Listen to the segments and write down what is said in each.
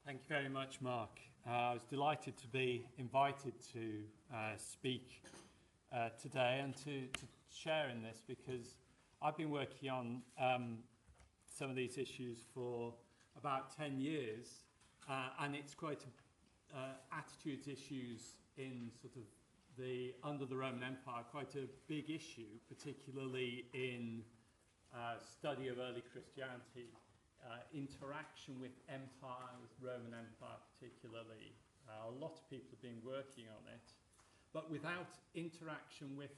Thank you very much, Mark. I was delighted to be invited to speak today and to share in this because I've been working on some of these issues for about 10 years and it's quite attitudes issues in sort of under the Roman Empire, quite a big issue, particularly in study of early Christianity. Interaction with empire, with Roman Empire particularly. A lot of people have been working on it, but without interaction with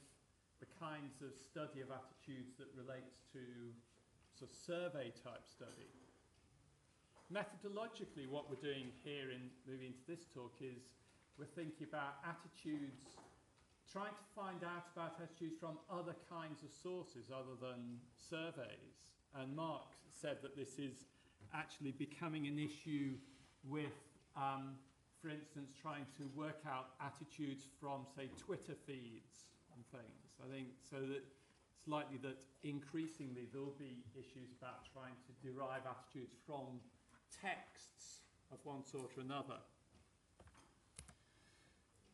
the kinds of study of attitudes that relates to sort of survey type study. Methodologically, what we're doing here in moving into this talk is we're thinking about attitudes, trying to find out about attitudes from other kinds of sources other than surveys. And Mark said that this is actually becoming an issue with, for instance, trying to work out attitudes from, say, Twitter feeds and things. I think so that it's likely that increasingly there will be issues about trying to derive attitudes from texts of one sort or another.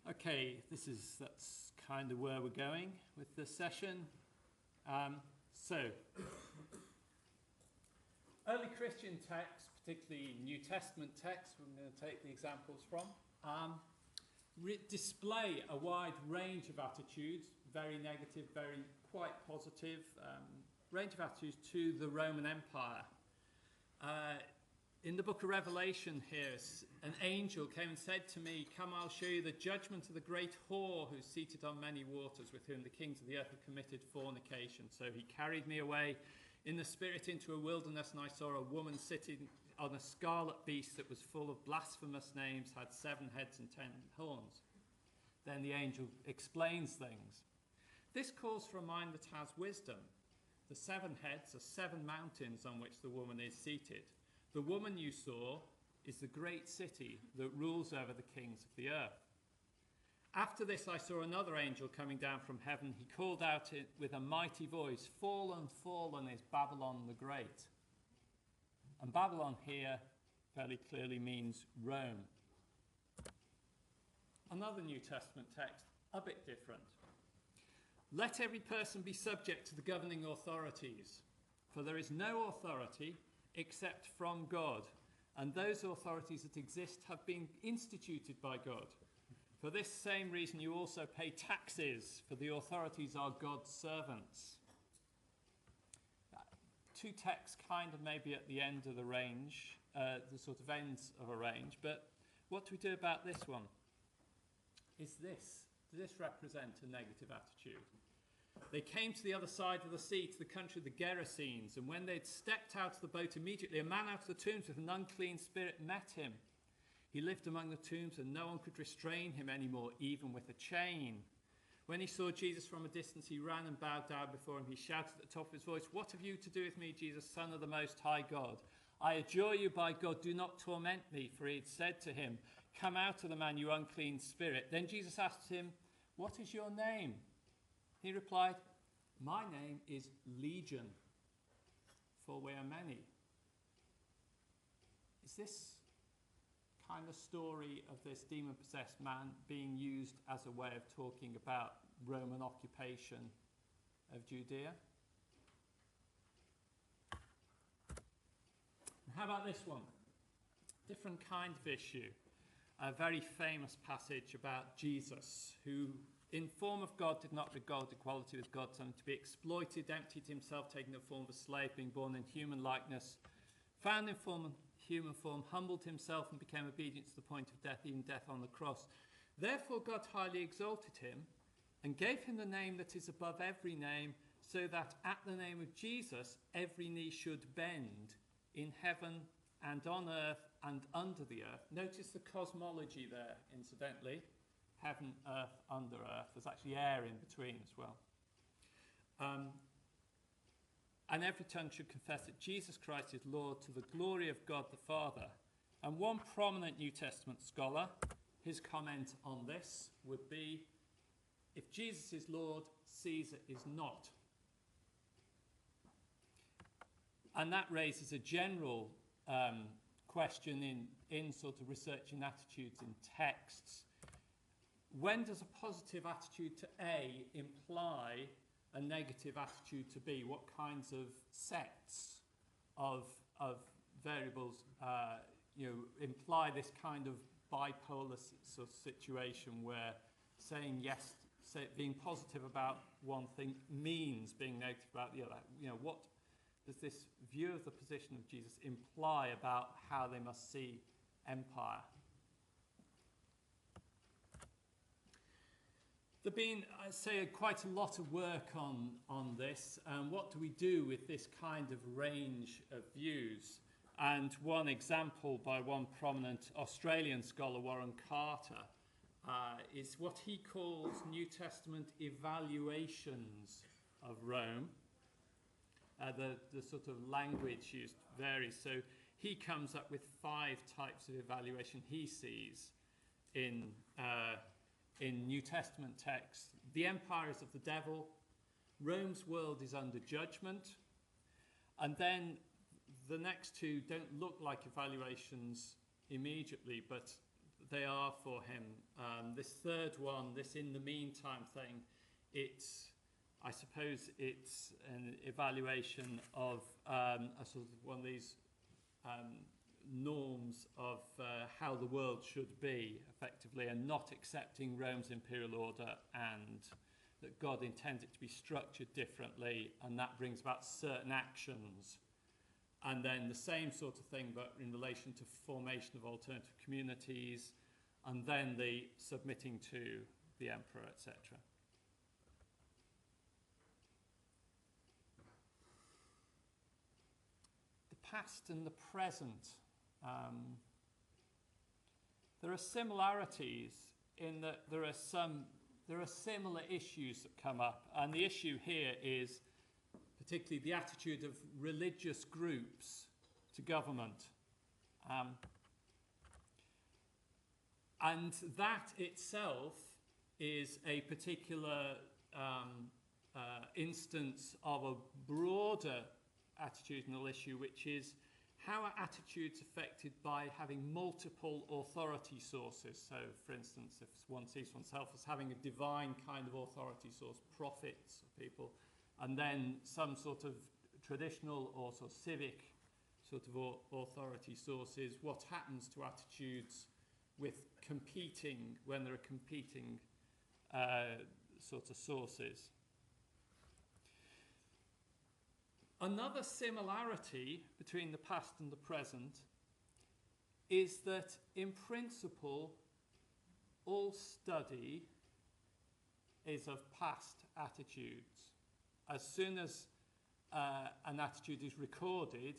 Okay, that's kind of where we're going with this session. Early Christian texts, particularly New Testament texts, we're going to take the examples from, display a wide range of attitudes, very negative, very quite positive, range of attitudes to the Roman Empire. In the book of Revelation here, an angel came and said to me, "Come, I'll show you the judgment of the great whore who's seated on many waters, with whom the kings of the earth have committed fornication." So he carried me away in the spirit into a wilderness, and I saw a woman sitting on a scarlet beast that was full of blasphemous names, had 7 heads and 10 horns. Then the angel explains things. "This calls for a mind that has wisdom. The 7 heads are 7 mountains on which the woman is seated. The woman you saw is the great city that rules over the kings of the earth. After this I saw another angel coming down from heaven. He called out with a mighty voice, 'Fallen, fallen is Babylon the Great.'" And Babylon here fairly clearly means Rome. Another New Testament text, a bit different. "Let every person be subject to the governing authorities, for there is no authority except from God, and those authorities that exist have been instituted by God. For this same reason you also pay taxes, for the authorities are God's servants." 2 texts kind of maybe at the end of the range, the sort of ends of a range, but what do we do about this one? Does this represent a negative attitude? "They came to the other side of the sea, to the country of the Gerasenes, and when they'd stepped out of the boat, immediately a man out of the tombs with an unclean spirit met him. He lived among the tombs, and no one could restrain him anymore, even with a chain. When he saw Jesus from a distance, he ran and bowed down before him. He shouted at the top of his voice, 'What have you to do with me, Jesus, Son of the Most High God? I adjure you by God, do not torment me.' For he had said to him, 'Come out of the man, you unclean spirit.' Then Jesus asked him, 'What is your name?' He replied, 'My name is Legion, for we are many.'" Is this kind of story of this demon-possessed man being used as a way of talking about Roman occupation of Judea? And how about this one? Different kind of issue. A very famous passage about Jesus, who in form of God did not regard equality with God something to be exploited, emptied himself, taking the form of a slave, being born in human likeness, found in human form, humbled himself and became obedient to the point of death, even death on the cross. Therefore God highly exalted him and gave him the name that is above every name, so that at the name of Jesus every knee should bend, in heaven and on earth and under the earth. Notice the cosmology there, incidentally. Heaven, earth, under earth. There's actually air in between as well. "And every tongue should confess that Jesus Christ is Lord, to the glory of God the Father." And one prominent New Testament scholar, his comment on this would be, "If Jesus is Lord, Caesar is not." And that raises a general question in sort of researching attitudes in texts. When does a positive attitude to A imply a negative attitude to B? What kinds of sets of variables imply this kind of bipolar sort of situation where saying yes, being positive about one thing means being negative about the other? What does this view of the position of Jesus imply about how they must see empire? There's been, I say, quite a lot of work on this. What do we do with this kind of range of views? And one example by one prominent Australian scholar, Warren Carter, is what he calls New Testament evaluations of Rome. The sort of language used varies. So he comes up with 5 types of evaluation he sees in New Testament texts. The empire is of the devil. Rome's world is under judgment. And then the next 2 don't look like evaluations immediately, but they are for him. This third one, this in the meantime thing, I suppose it's an evaluation of a sort of one of these norms of how the world should be, effectively, and not accepting Rome's imperial order, and that God intends it to be structured differently, and that brings about certain actions. And then the same sort of thing, but in relation to formation of alternative communities, and then the submitting to the emperor, etc. The past and the present. There are similarities in that there are similar issues that come up, and the issue here is particularly the attitude of religious groups to government. And that itself is a particular instance of a broader attitudinal issue, which is how are attitudes affected by having multiple authority sources? So, for instance, if one sees oneself as having a divine kind of authority source, prophets, people, and then some sort of traditional or sort of civic sort of authority sources, what happens to attitudes with competing, when there are competing sort of sources? Another similarity between the past and the present is that, in principle, all study is of past attitudes. As soon as an attitude is recorded,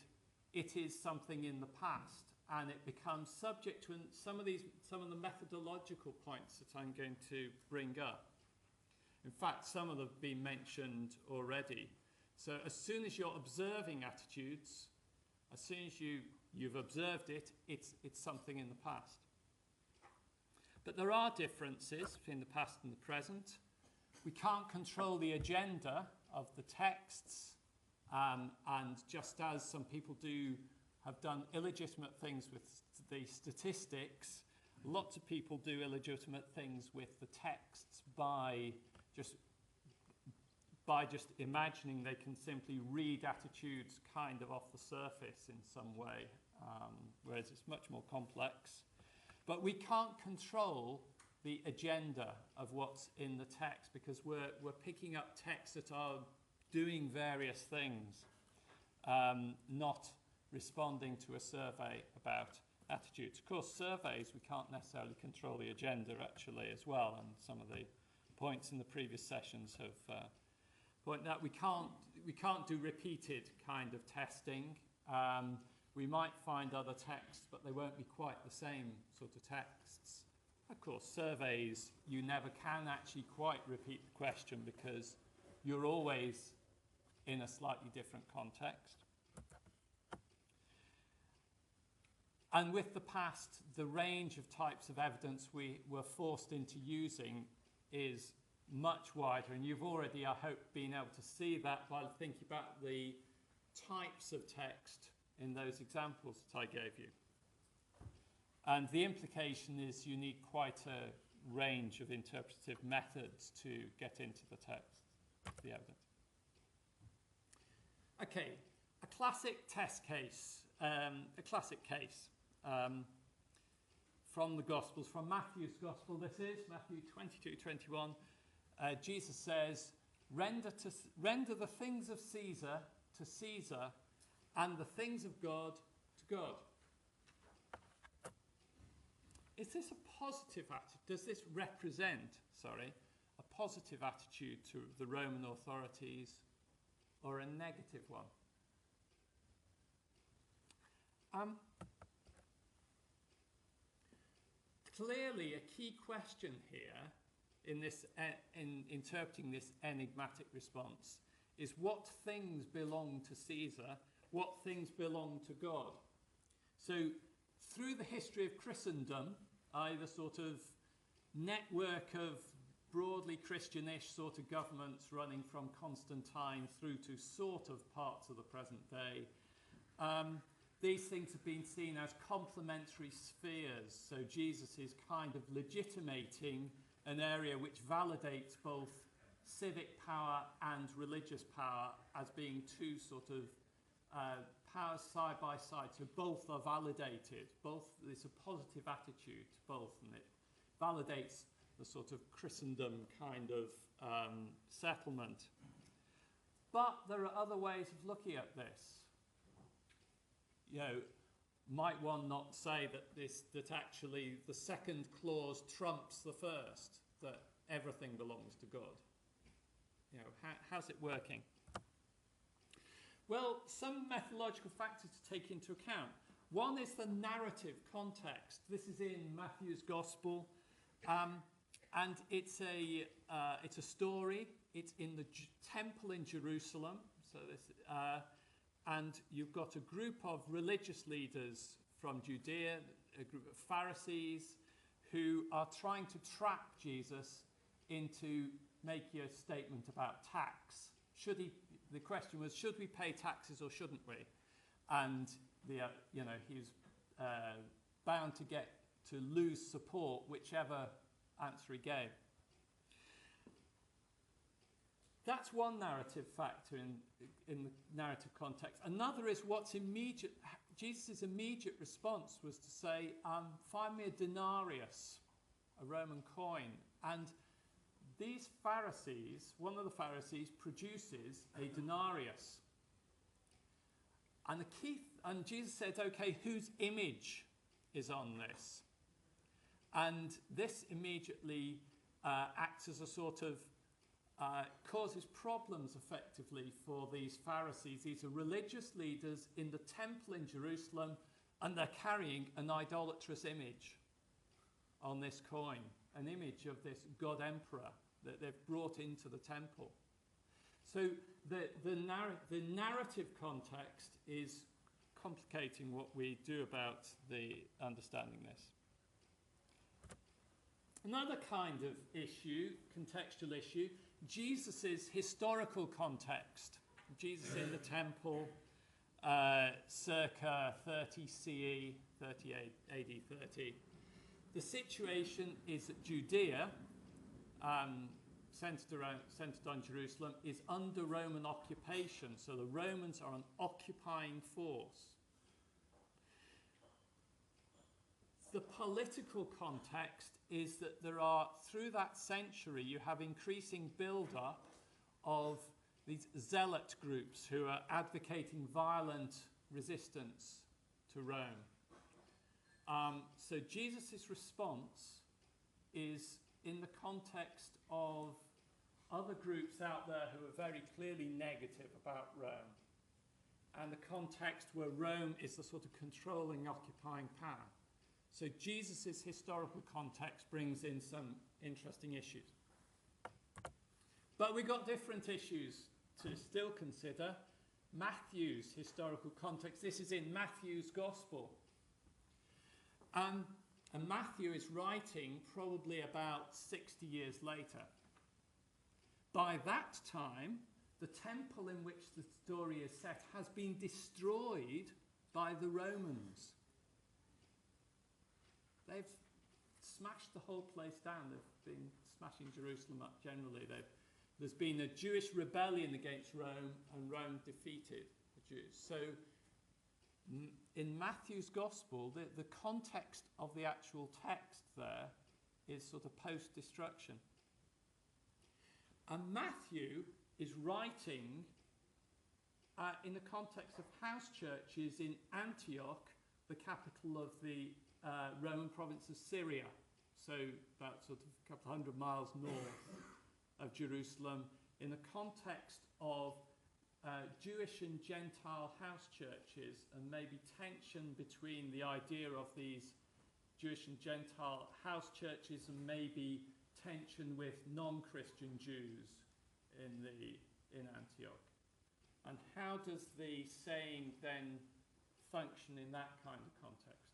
it is something in the past, and it becomes subject to some of the methodological points that I'm going to bring up. In fact, some of them have been mentioned already. So as soon as you're observing attitudes, as soon as you've observed it, it's something in the past. But there are differences between the past and the present. We can't control the agenda of the texts, and just as some people have done illegitimate things with the statistics, lots of people do illegitimate things with the texts by just imagining they can simply read attitudes kind of off the surface in some way, whereas it's much more complex. But we can't control the agenda of what's in the text, because we're picking up texts that are doing various things, not responding to a survey about attitudes. Of course, surveys, we can't necessarily control the agenda actually as well, and some of the points in the previous sessions have pointed out we can't do repeated kind of testing. We might find other texts, but they won't be quite the same sort of texts. Of course, surveys, you never can actually quite repeat the question because you're always in a slightly different context. And with the past, the range of types of evidence we were forced into using is much wider, and you've already, I hope, been able to see that by thinking about the types of text in those examples that I gave you. And the implication is you need quite a range of interpretive methods to get into the text, the evidence. Okay, a classic test case, from the Gospels, from Matthew's Gospel. This is Matthew 22:21. Jesus says, render the things of Caesar to Caesar, and the things of God to God. Is this a positive attitude? Does this represent, a positive attitude to the Roman authorities, or a negative one? Clearly, a key question here in interpreting this enigmatic response is what things belong to Caesar, what things belong to God. So, through the history of Christendom, the sort of network of broadly Christianish sort of governments running from Constantine through to sort of parts of the present day, these things have been seen as complementary spheres. So Jesus is kind of legitimating an area which validates both civic power and religious power as being two sort of powers side by side. So both are validated. There's a positive attitude to both, and it validates the sort of Christendom kind of settlement. But there are other ways of looking at this. Might one not say that actually the second clause trumps the first, that everything belongs to God? How's it working? Well, some methodological factors to take into account. One is the narrative context. This is in Matthew's Gospel, and it's a story. It's in the temple in Jerusalem. So and you've got a group of religious leaders from Judea, a group of Pharisees, who are trying to trap Jesus into making a statement about tax. The question was, should we pay taxes or shouldn't we? And he's bound to lose support whichever answer he gave. That's one narrative factor in the narrative context. Another is what's immediate. Jesus' immediate response was to say, find me a denarius, a Roman coin. And these Pharisees, one of the Pharisees produces a denarius. And Jesus said, okay, whose image is on this? And this immediately acts as a sort of causes problems effectively for these Pharisees. These are religious leaders in the temple in Jerusalem, and they're carrying an idolatrous image on this coin, an image of this god emperor that they've brought into the temple. So the narrative context is complicating what we do about the understanding this. Another kind of issue, contextual issue, Jesus' historical context. Jesus in the temple, circa 30 CE, 38 AD 30. The situation is that Judea, centered on Jerusalem, is under Roman occupation. So the Romans are an occupying force. The political context is that there are, through that century, you have increasing build-up of these zealot groups who are advocating violent resistance to Rome. So Jesus' response is in the context of other groups out there who are very clearly negative about Rome, and the context where Rome is the sort of controlling, occupying power. So Jesus' historical context brings in some interesting issues. But we've got different issues to still consider. Matthew's historical context. This is in Matthew's Gospel. And Matthew is writing probably about 60 years later. By that time, the temple in which the story is set has been destroyed by the Romans. they've smashed the whole place down. They've been smashing Jerusalem up generally. There's been a Jewish rebellion against Rome, and Rome defeated the Jews. So in Matthew's Gospel, the context of the actual text there is sort of post-destruction. And Matthew is writing in the context of house churches in Antioch, the capital of the Roman province of Syria. So about sort of a couple hundred miles north of Jerusalem, in the context of Jewish and Gentile house churches, and maybe tension between the idea of these Jewish and Gentile house churches and maybe tension with non-Christian Jews in Antioch. And how does the saying then function in that kind of context?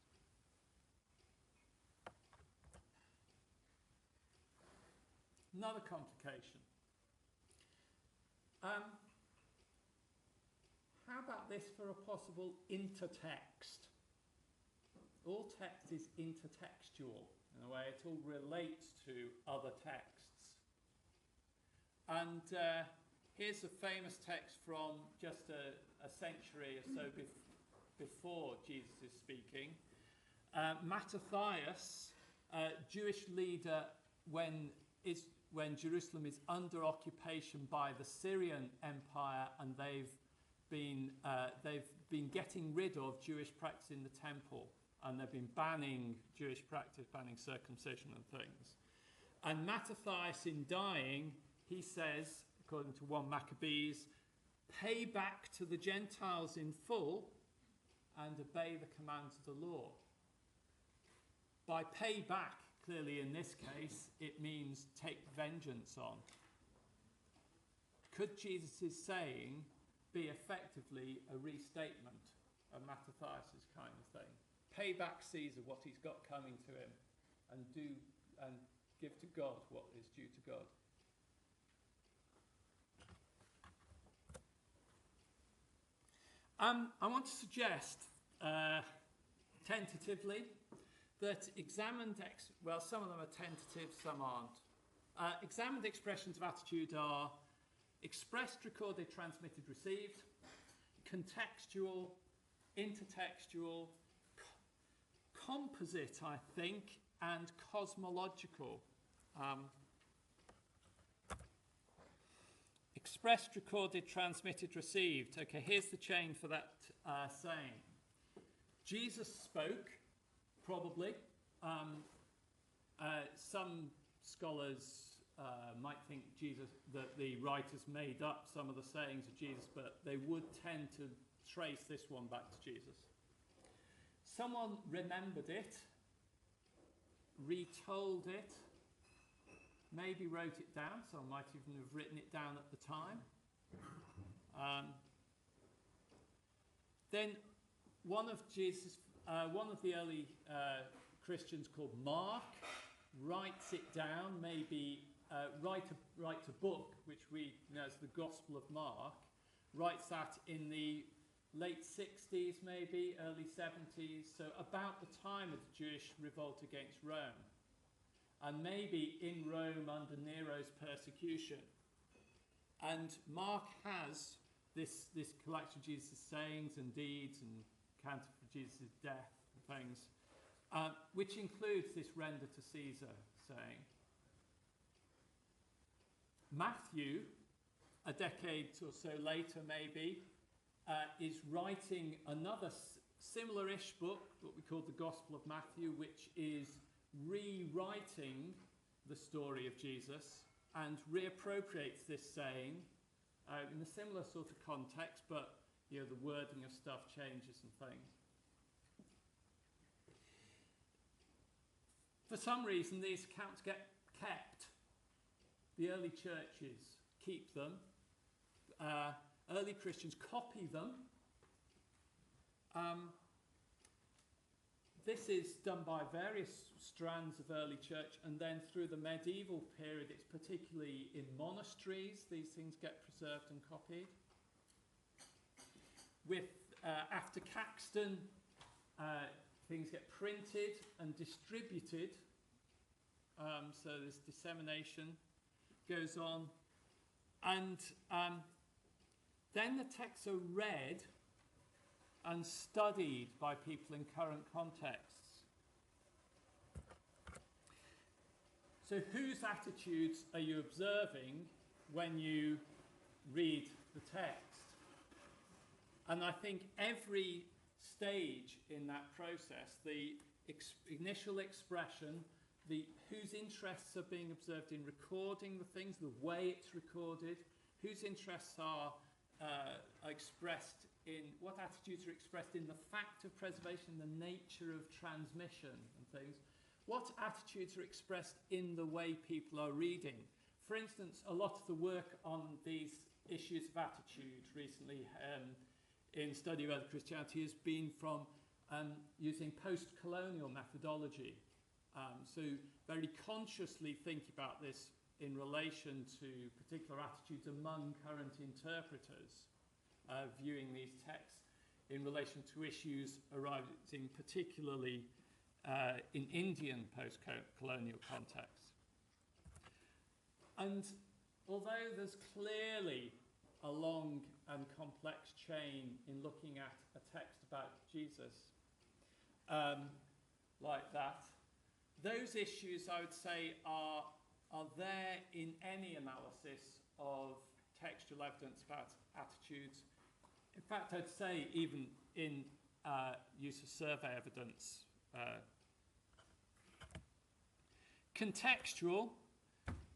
Another complication. How about this for a possible intertext? All text is intertextual. In a way, it all relates to other texts. And here's a famous text from just a century or so before Jesus is speaking. Mattathias, a Jewish leader when Jerusalem is under occupation by the Syrian Empire, and they've been getting rid of Jewish practice in the temple, and they've been banning Jewish practice, banning circumcision and things. And Mattathias, in dying, he says, according to 1 Maccabees, pay back to the Gentiles in full and obey the commands of the law. By pay back, clearly in this case, it means take vengeance on. Could Jesus' saying be effectively a restatement of Mattathias' kind of thing? Pay back Caesar what he's got coming to him, and give to God what is due to God. I want to suggest, tentatively, that some of them are tentative, some aren't. Examined expressions of attitude are expressed, recorded, transmitted, received, contextual, intertextual, composite, I think, and cosmological. Expressed, recorded, transmitted, received. Okay, here's the chain for that saying. Jesus spoke, probably. Some scholars might think that the writers made up some of the sayings of Jesus, but they would tend to trace this one back to Jesus. Someone remembered it, retold it, maybe wrote it down. Someone might even have written it down at the time. Then one of the early Christians called Mark writes it down, maybe writes a book which we know as the Gospel of Mark, writes that in the late 60s, maybe early 70s, so about the time of the Jewish revolt against Rome, and maybe in Rome under Nero's persecution. And Mark has this collection of Jesus' sayings and deeds and account of Jesus' death and things, which includes this render to Caesar saying. Matthew, a decade or so later maybe, is writing another similar-ish book, what we call the Gospel of Matthew, which is rewriting the story of Jesus and reappropriates this saying in a similar sort of context, but the wording of stuff changes and things. For some reason, these accounts get kept. The early churches keep them. Early Christians copy them. This is done by various strands of early church, and then through the medieval period, it's particularly in monasteries, these things get preserved and copied. After Caxton, things get printed and distributed. So this dissemination goes on. And then the texts are read and studied by people in current contexts. So whose attitudes are you observing when you read the text? And I think every stage in that process, the initial expression, whose interests are being observed in recording the things, the way it's recorded, whose interests are expressed in, what attitudes are expressed in the fact of preservation, the nature of transmission and things, what attitudes are expressed in the way people are reading. For instance, a lot of the work on these issues of attitude recently in study of early Christianity has been from using post-colonial methodology. So very consciously think about this in relation to particular attitudes among current interpreters, viewing these texts in relation to issues arising particularly in Indian post-colonial contexts. And although there's clearly a long and complex chain in looking at a text about Jesus like that, those issues, I would say, are there in any analysis of textual evidence about attitudes. In fact, I'd say even in use of survey evidence. Contextual,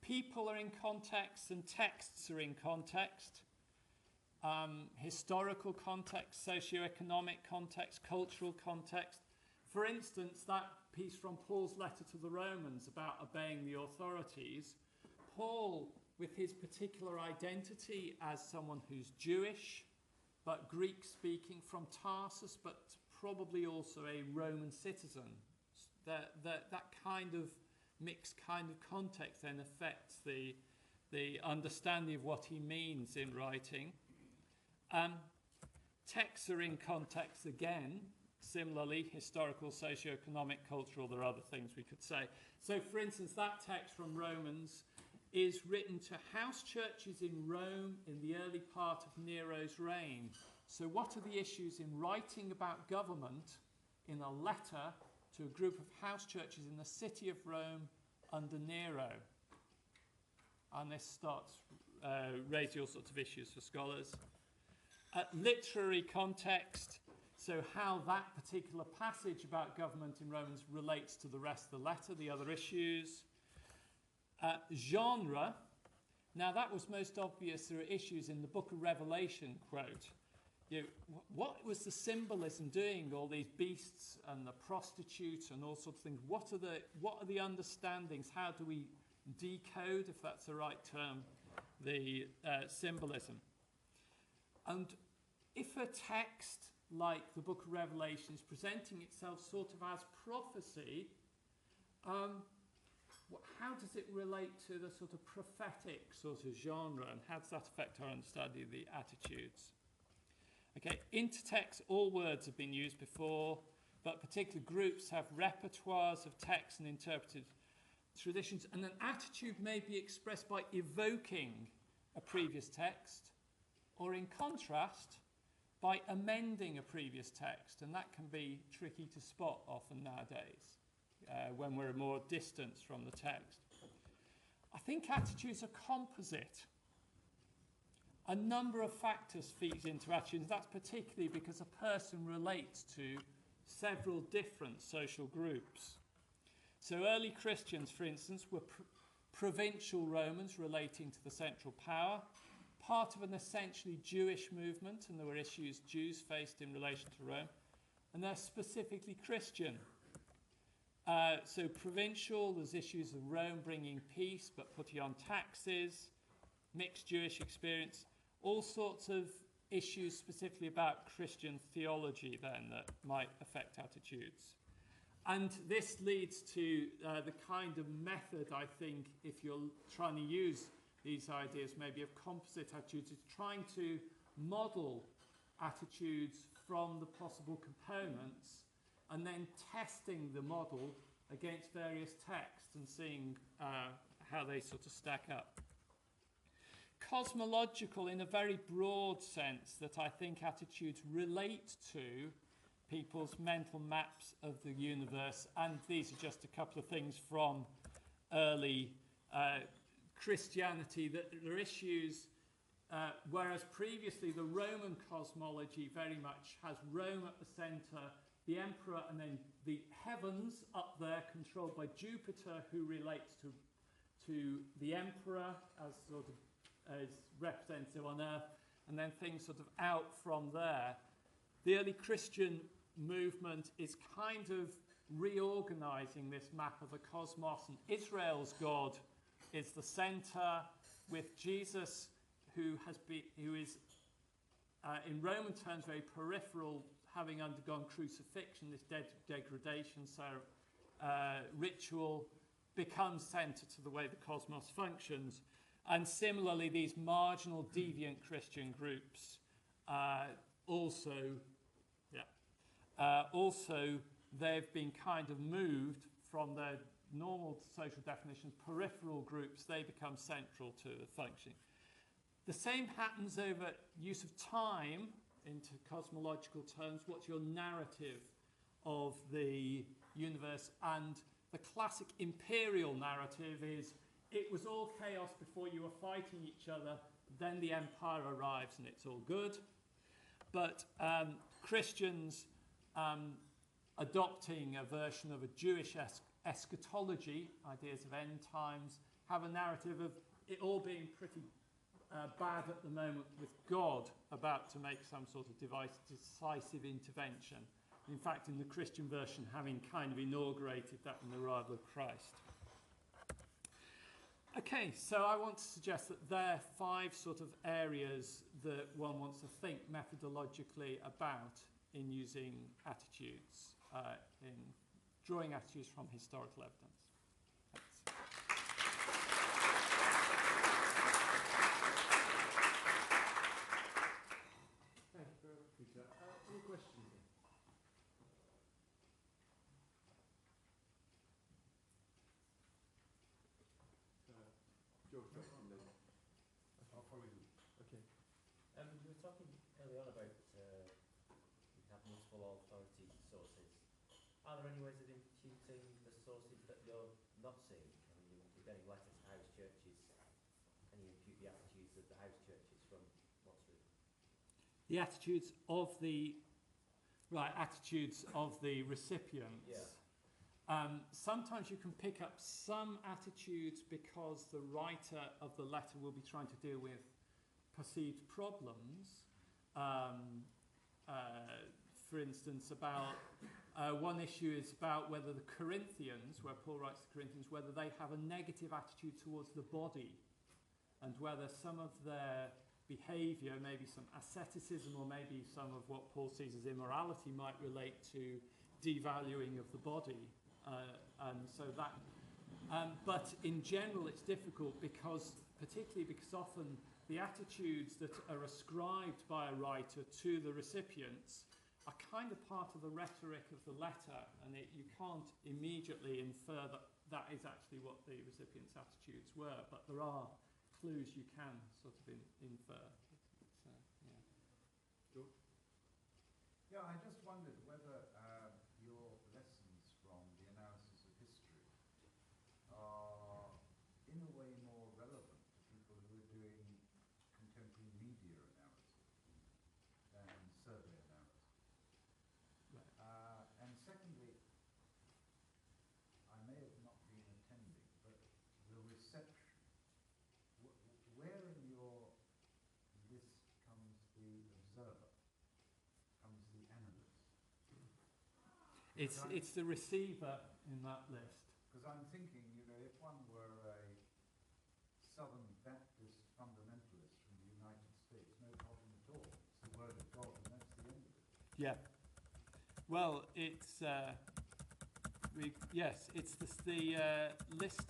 people are in context and texts are in context. Historical context, socio-economic context, cultural context. For instance, that piece from Paul's letter to the Romans about obeying the authorities, Paul, with his particular identity as someone who's Jewish, but Greek-speaking from Tarsus, but probably also a Roman citizen, that kind of mixed kind of context then affects the understanding of what he means in writing. Texts are in context again. Similarly, historical, socio-economic, cultural, there are other things we could say. So, for instance, that text from Romans is written to house churches in Rome in the early part of Nero's reign. So what are the issues in writing about government in a letter to a group of house churches in the city of Rome under Nero? And this starts raising all sorts of issues for scholars. Literary context, so how that particular passage about government in Romans relates to the rest of the letter, the other issues. Genre, now that was most obvious. There are issues in the book of Revelation, quote. What was the symbolism doing, all these beasts and the prostitute and all sorts of things? What are the understandings? How do we decode, if that's the right term, the symbolism? And if a text like the book of Revelation is presenting itself sort of as prophecy, how does it relate to the sort of prophetic sort of genre, and how does that affect our understanding of the attitudes? Okay, intertext, all words have been used before, but particular groups have repertoires of texts and interpreted traditions, and an attitude may be expressed by evoking a previous text, or in contrast, by amending a previous text, and that can be tricky to spot often nowadays when we're more distanced from the text. I think attitudes are composite. A number of factors feed into attitudes. That's particularly because a person relates to several different social groups. So early Christians, for instance, were provincial Romans relating to the central power, part of an essentially Jewish movement, and there were issues Jews faced in relation to Rome, and they're specifically Christian. So provincial, there's issues of Rome bringing peace but putting on taxes, mixed Jewish experience, all sorts of issues specifically about Christian theology then that might affect attitudes. And this leads to the kind of method, I think, if you're trying to use these ideas maybe of composite attitudes, is trying to model attitudes from the possible components and then testing the model against various texts and seeing how they sort of stack up. Cosmological in a very broad sense, that I think attitudes relate to people's mental maps of the universe, and these are just a couple of things from early Christianity, that there are issues, whereas previously the Roman cosmology very much has Rome at the centre, the emperor, and then the heavens up there controlled by Jupiter, who relates to the emperor as sort of as representative on earth, and then things sort of out from there. The early Christian movement is kind of reorganizing this map of the cosmos, and Israel's God is the center, with Jesus, who is in Roman terms very peripheral, having undergone crucifixion, this degradation, so ritual becomes center to the way the cosmos functions. And similarly, these marginal deviant Christian groups also they've been kind of moved from their normal social definition, peripheral groups, they become central to the functioning. The same happens over use of time into cosmological terms. What's your narrative of the universe? And the classic imperial narrative is, it was all chaos before you were fighting each other, then the empire arrives and it's all good. But Christians adopting a version of a Jewish eschatology, ideas of end times, have a narrative of it all being pretty bad at the moment, with God about to make some sort of decisive intervention. In fact, in the Christian version, having kind of inaugurated that in the arrival of Christ. Okay, so I want to suggest that there are 5 sort of areas that one wants to think methodologically about in using attitudes, in drawing attitudes from historical evidence. Thanks. Thank you very much, Peter. Any questions? George, I'll follow you. Okay. You were talking early on about you have multiple authority sources. Are there any ways of imputing the sources that you're not seeing? I mean, you're getting letters to house churches. Can you impute the attitudes of the house churches from what's written? The attitudes of the recipients. Yeah. Sometimes you can pick up some attitudes because the writer of the letter will be trying to deal with perceived problems. For instance, about one issue is about whether the Corinthians, where Paul writes to the Corinthians, whether they have a negative attitude towards the body, and whether some of their behaviour, maybe some asceticism or maybe some of what Paul sees as immorality, might relate to devaluing of the body. But in general it's difficult, particularly because often the attitudes that are ascribed by a writer to the recipients are kind of part of the rhetoric of the letter, and you can't immediately infer that that is actually what the recipient's attitudes were, but there are clues you can sort of infer. George? Yeah, I just wondered whether your lessons from the analysis of history are in a way more relevant to people who are doing contemporary media analysis than survey analysis. Right. And secondly, I may have not been attending, but the reception, where in your list comes the observer, comes the analyst? It's the receiver in that list. Because I'm thinking, if one were a Southern Baptist fundamentalist from the United States, no problem at all. It's the word of God, and that's the end of it. Yeah. Well, it's it's the list.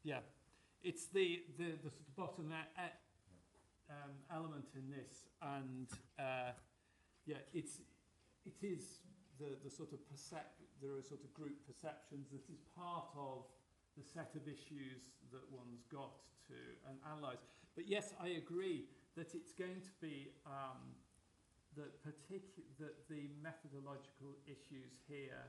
Yeah, it's the sort of bottom element in this, and it is the sort of there are sort of group perceptions that is part of the set of issues that one's got to analyse. But yes, I agree that it's going to be that the methodological issues here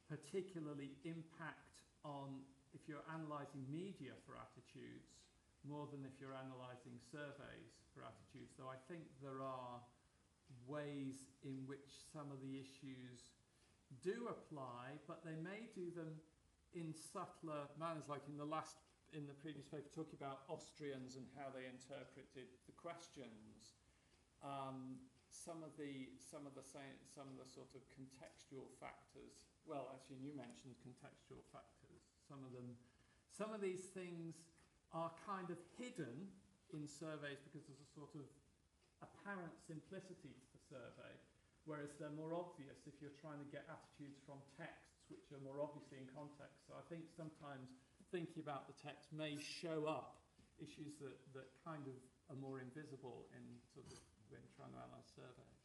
particularly impact on if you're analysing media for attitudes more than if you're analysing surveys for attitudes. Though I think there are ways in which some of the issues do apply, but they may do them in subtler manners, like in the previous paper, talking about Austrians and how they interpreted the questions. Some of the sort of contextual factors. Well, actually, you mentioned contextual factors. Some of these things are kind of hidden in surveys because there's a sort of apparent simplicity to the survey, whereas they're more obvious if you're trying to get attitudes from texts which are more obviously in context. So I think sometimes thinking about the text may show up issues that kind of are more invisible in sort of when trying to analyse surveys.